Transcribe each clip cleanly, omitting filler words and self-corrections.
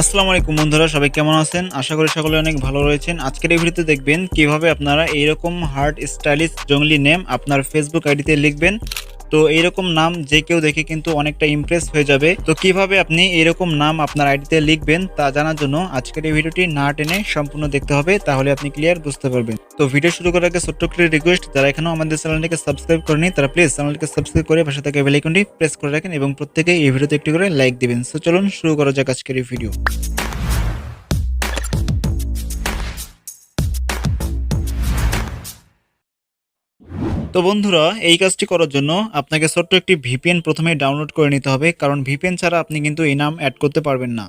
আসসালামু আলাইকুম বন্ধুরা, সবাই কেমন আছেন? আশা করি সকলে অনেক ভালো রয়েছেন। আজকের এই ভিডিওতে দেখবেন কিভাবে আপনারা এইরকম হার্ড স্টাইলিশ জংলি নেম আপনার ফেসবুক আইডিতে লিখবেন। তো এইরকম নাম যে কেউ দেখে কিন্তু অনেকটা ইমপ্রেস হয়ে যাবে। তো কিভাবে আপনি এইরকম নাম আপনার আইডিতে লিখবেন তা জানার জন্য আজকের এই ভিডিওটি না টেনে সম্পূর্ণ দেখতে হবে, তাহলে আপনি ক্লিয়ার বুঝতে পারবেন। তো ভিডিও শুরু করার আগে ছোট্ট একটি রিকোয়েস্ট, যারা এখনো আমাদের চ্যানেলটিকে সাবস্ক্রাইব করেনি তারা প্লিজ চ্যানেলটিকে সাবস্ক্রাইব করে পাশে থাকা বেল আইকনটি প্রেস করে রাখেন এবং প্রত্যেকেই এই ভিডিওতে একটি করে লাইক দিবেন। সো চলুন শুরু করা যাক আজকের এই ভিডিও। তো বন্ধুরা, এই কাজটি করার জন্য আপনাকে ছোট্ট একটি ভিপিএন প্রথমে ডাউনলোড করে নিতে হবে, কারণ ভিপিএন ছাড়া আপনি কিন্তু এই নাম অ্যাড করতে পারবেন না।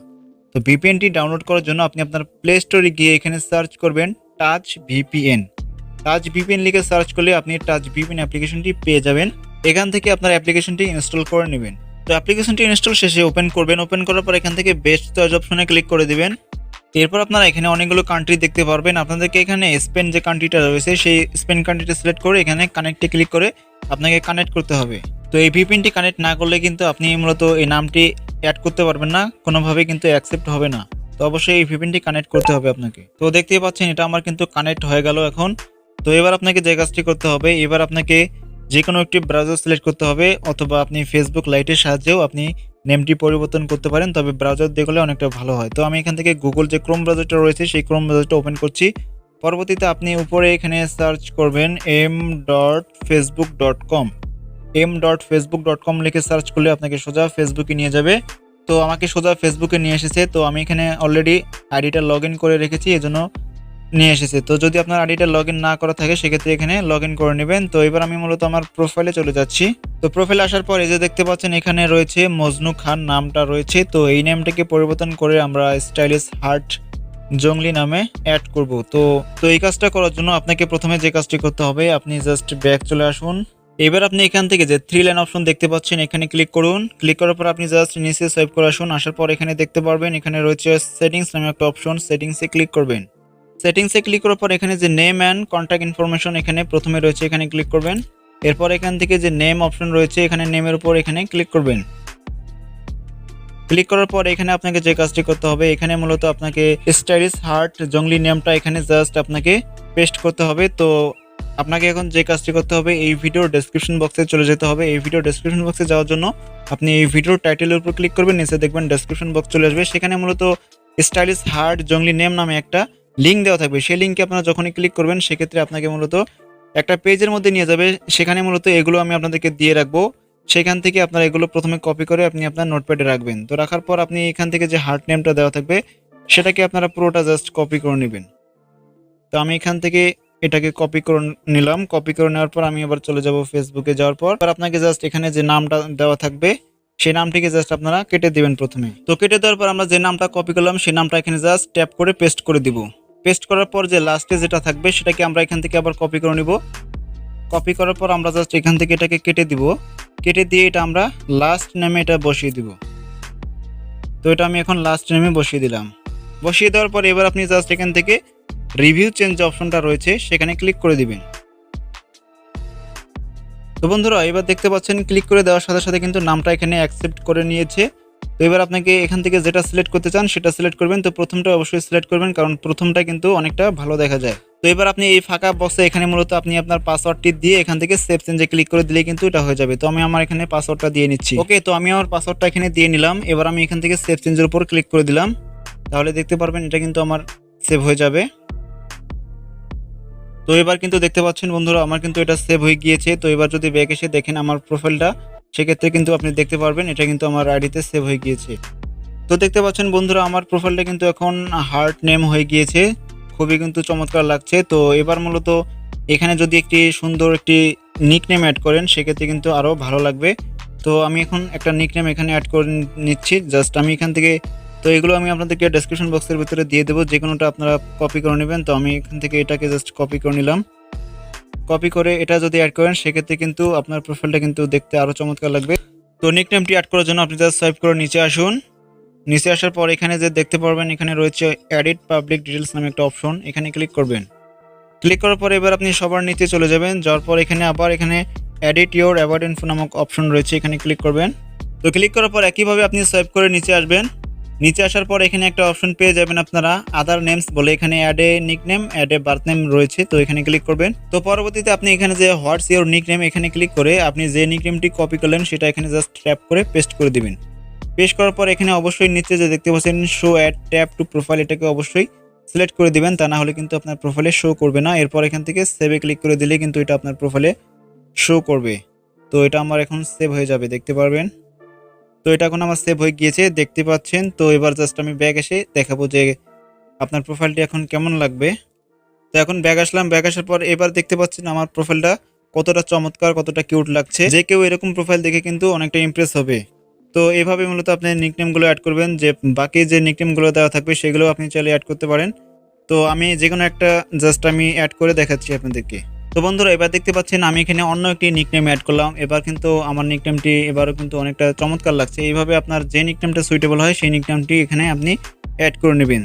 তো ভিপিএনটি ডাউনলোড করার জন্য আপনি আপনার প্লে স্টোরে গিয়ে এখানে সার্চ করবেন টাচ ভিপিএন। টাচ ভিপিএন লিখে সার্চ করলে আপনি টাচ ভিপিএন অ্যাপ্লিকেশনটি পেয়ে যাবেন। এখান থেকে আপনার অ্যাপ্লিকেশনটি ইনস্টল করে নেবেন। তো অ্যাপ্লিকেশনটি ইনস্টল শেষে ওপেন করবেন। ওপেন করার পর এখান থেকে বেস্ট চয়েস অপশনে ক্লিক করে দিবেন। এরপর আপনারা এখানে অনেকগুলো কান্ট্রি দেখতে পারবেন। আপনাদেরকে এখানে স্পেন যে কান্ট্রিটা রয়েছে সেই স্পেন কান্ট্রিটা সিলেক্ট করে এখানে কানেক্টে ক্লিক করে আপনাকে কানেক্ট করতে হবে। তো এই ভিপিএনটি কানেক্ট না করলে কিন্তু আপনি মূলত এই নামটি অ্যাড করতে পারবেন না, কোনোভাবে কিন্তু অ্যাকসেপ্ট হবে না। তো অবশ্যই এই ভিপিএনটি কানেক্ট করতে হবে আপনাকে। তো দেখতেই পাচ্ছেন এটা আমার কিন্তু কানেক্ট হয়ে গেল এখন। তো এবার আপনাকে যে কাজটি করতে হবে, এবার আপনাকে যে কোনো একটি ব্রাউজার সিলেক্ট করতে হবে, অথবা আপনি ফেসবুক লাইটের সাহায্যেও আপনি নেমটি পরিবর্তন করতে পারেন, তবে ব্রাউজার দিয়ে করলে অনেকটা ভালো হয়। তো আমি এখান থেকে গুগল যে ক্রোম ব্রাউজারটা রয়েছে সেই ক্রোম ব্রাউজারটা ওপেন করছি। পরবর্তীতে আপনি উপরে এখানে সার্চ করবেন m.facebook.com। m.facebook.com লিখে সার্চ করলে আপনাকে সোজা ফেসবুকে নিয়ে যাবে। তো আমাকে সোজা ফেসবুকে নিয়ে এসেছে। তো আমি এখানে অলরেডি আইডিটা লগ ইন করে রেখেছি, এজন্য নিয়ে এসেছে। তো যদি আপনার আইডিটা লগ ইন না করা থাকে সেক্ষেত্রে এখানে লগ ইন করে নেবেন। তো এবার আমি মূলত আমার প্রোফাইলে চলে যাচ্ছি। তো প্রোফাইলে আসার পর এই যে দেখতে পাচ্ছেন এখানে রয়েছে মজনু খান নামটা রয়েছে। তো এই নামটাকে পরিবর্তন করে আমরা স্টাইলিশ হার্ট জংলি নামে অ্যাড করব। তো তো এই কাজটা করার জন্য আপনাকে প্রথমে যে কাজটি করতে হবে, আপনি জাস্ট ব্যাক চলে আসুন। এবার আপনি এখান থেকে যে 3 লাইন অপশন দেখতে পাচ্ছেন এখানে ক্লিক করুন। ক্লিক করার পর আপনি জাস্ট নিচে সোয়াইপ করে আসুন। আসার পর এখানে দেখতে পারবেন এখানে রয়েছে সেটিংস নামে একটা অপশন, সেটিংসে ক্লিক করবেন। সেটিংসে ক্লিক করার পর এখানে যে নেম অ্যান্ড কন্ট্যাক্ট ইনফরমেশন এখানে প্রথমে রয়েছে, এখানে ক্লিক করবেন। এরপর এখান থেকে যে নেম অপশন রয়েছে এখানে নেমের উপর এখানে ক্লিক করবেন। ক্লিক করার পর এখানে আপনাকে যে কাজটি করতে হবে, এখানে মূলত আপনাকে স্টাইলিশ হার্ট জংলি নেমটা এখানে জাস্ট আপনাকে পেস্ট করতে হবে। তো আপনাকে এখন যে কাজটি করতে হবে, এই ভিডিওর ডেসক্রিপশন বক্সে চলে যেতে হবে। এই ভিডিওর ডেসক্রিপশন বক্সে যাওয়ার জন্য আপনি এই ভিডিওর টাইটেলের উপর ক্লিক করবেন, নিচে দেখবেন ডেসক্রিপশন বক্স চলে আসবে। সেখানে মূলত স্টাইলিশ হার্ট জংলি নেম নামে একটা লিঙ্ক দেওয়া থাকবে। সেই লিঙ্কে আপনারা যখনই ক্লিক করবেন সেক্ষেত্রে আপনাকে মূলত একটা পেজের মধ্যে নিয়ে যাবে। সেখানে মূলত এগুলো আমি আপনাদেরকে দিয়ে রাখবো। সেখান থেকে আপনারা এগুলো প্রথমে কপি করে আপনি আপনার নোটপ্যাডে রাখবেন। তো রাখার পর আপনি এখান থেকে যে হার্ট নেমটা দেওয়া থাকবে সেটাকে আপনারা পুরোটা জাস্ট কপি করে নেবেন। তো আমি এখান থেকে এটাকে কপি করে নিলাম। কপি করে নেওয়ার পর আমি আবার চলে যাব ফেসবুকে। যাওয়ার পর আপনাকে জাস্ট এখানে যে নামটা দেওয়া থাকবে সেই নামটিকে জাস্ট আপনারা কেটে দিবেন প্রথমে। তো কেটে দেওয়ার পর আমরা যে নামটা কপি করলাম সেই নামটা এখানে জাস্ট ট্যাপ করে পেস্ট করে দিব। পেস্ট করার পর যে লাস্টে যেটা থাকবে সেটাকে আমরা এখান থেকে আবার কপি করে নিব। কপি করার পর আমরা জাস্ট এখান থেকে এটাকে কেটে দিব। কেটে দিয়ে এটা আমরা লাস্ট নেমে এটা বসিয়ে দিব। তো এটা আমি এখন লাস্ট নেমে বসিয়ে দিলাম। বসিয়ে দেওয়ার পর এবার আপনি জাস্ট এখান থেকে রিভিউ চেঞ্জ যে অপশনটা রয়েছে সেখানে ক্লিক করে দিবেন। তো বন্ধুরা, এবার দেখতে পাচ্ছেন ক্লিক করে দেওয়ার সাথে সাথে কিন্তু নামটা এখানে অ্যাকসেপ্ট করে নিয়েছে। তো এবার আপনাকে এখান থেকে যেটা সিলেক্ট করতে চান সেটা সিলেক্ট করবেন। তো প্রথমটা অবশ্যই সিলেক্ট করবেন, কারণ প্রথমটা কিন্তু অনেকটা ভালো দেখা যায়। তো এবার আপনি এই ফাঁকা বক্সে এখানে মূলত আপনি আপনার পাসওয়ার্ডটি দিয়ে এখান থেকে সেভ চেঞ্জে ক্লিক করে দিলে কিন্তু এটা হয়ে যাবে। তো আমি আমার এখানে পাসওয়ার্ডটা দিয়ে নিচ্ছি। ওকে, তো আমি আমার পাসওয়ার্ডটা এখানে দিয়ে নিলাম। এবার আমি এখান থেকে সেভ চেঞ্জের উপর ক্লিক করে দিলাম। তাহলে দেখতে পারবেন এটা কিন্তু আমার সেভ হয়ে যাবে। তো এবার কিন্তু দেখতে পাচ্ছেন বন্ধুরা আমার কিন্তু এটা সেভ হয়ে গিয়েছে। তো এবার যদি ব্যাক এসে দেখেন আমার প্রোফাইলটা, সেক্ষেত্রে কিন্তু আপনি দেখতে পারবেন এটা কিন্তু আমার আইডিতে সেভ হয়ে গিয়েছে। তো দেখতে পাচ্ছেন বন্ধুরা আমার প্রোফাইলটা কিন্তু এখন হার্ট নেম হয়ে গিয়েছে, খুবই কিন্তু চমৎকার লাগছে। তো এবার মূলত এখানে যদি একটি সুন্দর একটি নিক নেম অ্যাড করেন সেক্ষেত্রে কিন্তু আরও ভালো লাগবে। তো আমি এখন একটা নিক নেম এখানে অ্যাড করে নিচ্ছি। জাস্ট আমি এখান থেকে, তো এগুলো আমি আপনাদেরকে ডেসক্রিপশন বক্সের ভিতরে দিয়ে দেবো, যে কোনোটা আপনারা কপি করে নেবেন। তো আমি এখান থেকে এটাকে জাস্ট কপি করে নিলাম। কপি করে এটা যদি অ্যাড করেন সেক্ষেত্রে কিন্তু আপনার প্রোফাইলটা কিন্তু দেখতে আরও চমৎকার লাগবে। তো নিক নেমটি অ্যাড করার জন্য আপনি জাস্ট সোয়াইপ করে নিচে আসুন। নিচে আসার পর এখানে যে দেখতে পারবেন এখানে রয়েছে এডিট পাবলিক ডিটেলস নামে একটা অপশন, এখানে ক্লিক করবেন। ক্লিক করার পর এবার আপনি সবার নিচে চলে যাবেন। যাওয়ার পর এখানে আবার এখানে এডিট ইওর অ্যাবাউট ইনফো নামক অপশন রয়েছে, এখানে ক্লিক করবেন। তো ক্লিক করার পর একইভাবে আপনি সোয়াইপ করে নিচে আসবেন। নিচে আসার পর এখানে একটা অপশন পেয়ে যাবেন আপনারা আদার নেমস বলে, এখানে add a nickname add a birth name রয়েছে, তো এখানে ক্লিক করবেন। তো পরবর্তীতে আপনি এখানে যে হোয়াটস ইওর নিকনেম এখানে ক্লিক করে আপনি যে নিকনেমটি কপি করলেন সেটা এখানে জাস্ট ট্যাপ করে পেস্ট করে দিবেন। পেস্ট করার পর এখানে অবশ্যই নিচে যে দেখতে পাচ্ছেন show add tap to profile, এটাকে অবশ্যই সিলেক্ট করে দিবেন, তা না হলে কিন্তু আপনার প্রোফাইলে শো করবে না। এরপর এখান থেকে সেভে ক্লিক করে দিলে কিন্তু এটা আপনার প্রোফাইলে শো করবে। তো এটা আমার এখন সেভ হয়ে যাবে, দেখতে পারবেন। তো এটা এখন আমার সেভ হয়ে গিয়েছে, দেখতে পাচ্ছেন। তো এবার জাস্ট আমি ব্যাক এসে দেখাবো যে আপনার প্রোফাইলটি এখন কেমন লাগবে। তো এখন ব্যাক আসলাম, ব্যাক আসার পর এবার দেখতে পাচ্ছেন আমার প্রোফাইলটা কতটা চমৎকার, কতটা কিউট লাগছে। যে কেউ এরকম প্রোফাইল দেখে কিন্তু অনেকটা ইমপ্রেস হবে। তো এভাবে মূলত আপনি নিকনেমগুলো অ্যাড করবেন, যে বাকি যে নিকনেমগুলো দেওয়া থাকবে সেগুলো আপনি চাইলে অ্যাড করতে পারেন। তো আমি যে কোনো একটা জাস্ট আমি অ্যাড করে দেখাচ্ছি আপনাদেরকে। তো বন্ধুরা এবার দেখতে পাচ্ছেন আমি এখানে অন্য একটি নিকনেম অ্যাড করলাম। এবার কিন্তু আমার নিকনেমটি এবারও কিন্তু অনেকটা চমৎকার লাগছে। এইভাবে আপনার যে নিকনেমটা সুইটেবল হয় সেই নিকনেমটি এখানে আপনি অ্যাড করে নেবেন।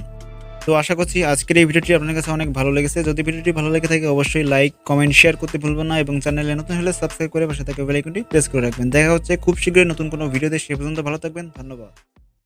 তো আশা করছি আজকের এই ভিডিওটি আপনার কাছে অনেক ভালো লেগেছে। যদি ভিডিওটি ভালো লেগে থাকে অবশ্যই লাইক কমেন্ট শেয়ার করতে ভুলবেন না, এবং চ্যানেলে নতুন হলে সাবস্ক্রাইব করে পাশে থাকা বেল আইকনটি প্রেস করে রাখবেন। দেখা হচ্ছে খুব শীঘ্রই নতুন কোনো ভিডিওতে, সে পর্যন্ত ভালো থাকবেন, ধন্যবাদ।